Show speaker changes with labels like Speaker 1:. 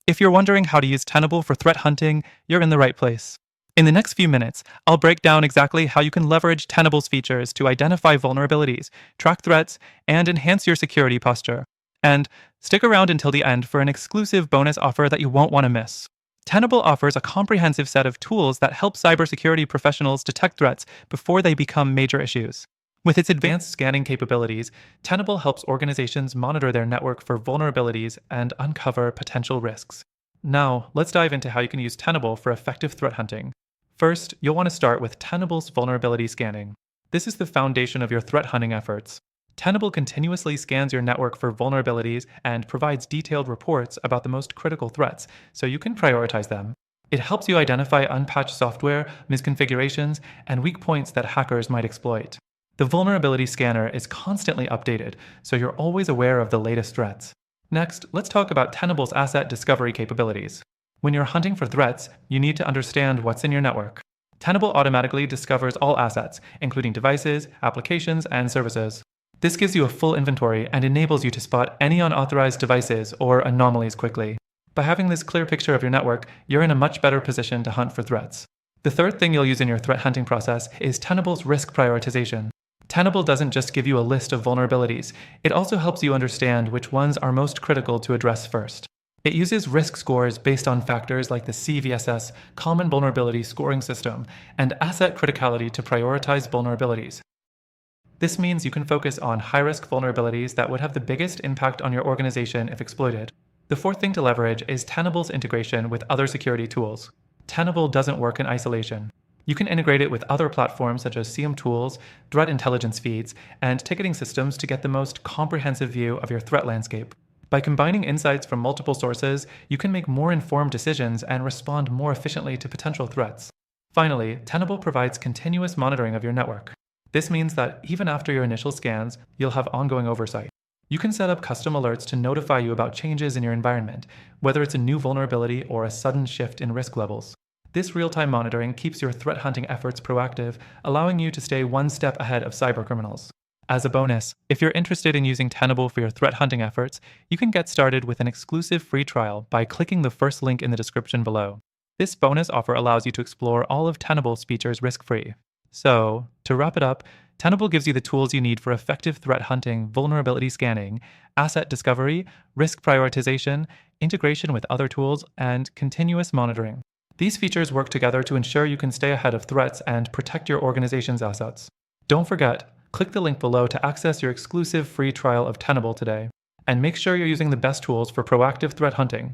Speaker 1: If you're wondering how to use Tenable for threat hunting, you're in the right place. In the next few minutes, I'll break down exactly how you can leverage Tenable's features to identify vulnerabilities, track threats, and enhance your security posture. And stick around until the end for an exclusive bonus offer that you won't want to miss. Tenable offers a comprehensive set of tools that help cybersecurity professionals detect threats before they become major issues. With its advanced scanning capabilities, Tenable helps organizations monitor their network for vulnerabilities and uncover potential risks. Now, let's dive into how you can use Tenable for effective threat hunting. First, you'll want to start with Tenable's vulnerability scanning. This is the foundation of your threat hunting efforts. Tenable continuously scans your network for vulnerabilities and provides detailed reports about the most critical threats, so you can prioritize them. It helps you identify unpatched software, misconfigurations, and weak points that hackers might exploit. The vulnerability scanner is constantly updated, so you're always aware of the latest threats. Next, let's talk about Tenable's asset discovery capabilities. When you're hunting for threats, you need to understand what's in your network. Tenable automatically discovers all assets, including devices, applications, and services. This gives you a full inventory and enables you to spot any unauthorized devices or anomalies quickly. By having this clear picture of your network, you're in a much better position to hunt for threats. The third thing you'll use in your threat hunting process is Tenable's risk prioritization. Tenable doesn't just give you a list of vulnerabilities, it also helps you understand which ones are most critical to address first. It uses risk scores based on factors like the CVSS, Common Vulnerability Scoring System, and asset criticality to prioritize vulnerabilities. This means you can focus on high-risk vulnerabilities that would have the biggest impact on your organization if exploited. The fourth thing to leverage is Tenable's integration with other security tools. Tenable doesn't work in isolation. You can integrate it with other platforms such as CM tools, threat intelligence feeds, and ticketing systems to get the most comprehensive view of your threat landscape. By combining insights from multiple sources, you can make more informed decisions and respond more efficiently to potential threats. Finally, Tenable provides continuous monitoring of your network. This means that even after your initial scans, you'll have ongoing oversight. You can set up custom alerts to notify you about changes in your environment, whether it's a new vulnerability or a sudden shift in risk levels. This real-time monitoring keeps your threat hunting efforts proactive, allowing you to stay one step ahead of cybercriminals. As a bonus, if you're interested in using Tenable for your threat hunting efforts, you can get started with an exclusive free trial by clicking the first link in the description below. This bonus offer allows you to explore all of Tenable's features risk-free. So, to wrap it up, Tenable gives you the tools you need for effective threat hunting, vulnerability scanning, asset discovery, risk prioritization, integration with other tools, and continuous monitoring. These features work together to ensure you can stay ahead of threats and protect your organization's assets. Don't forget, click the link below to access your exclusive free trial of Tenable today. And make sure you're using the best tools for proactive threat hunting.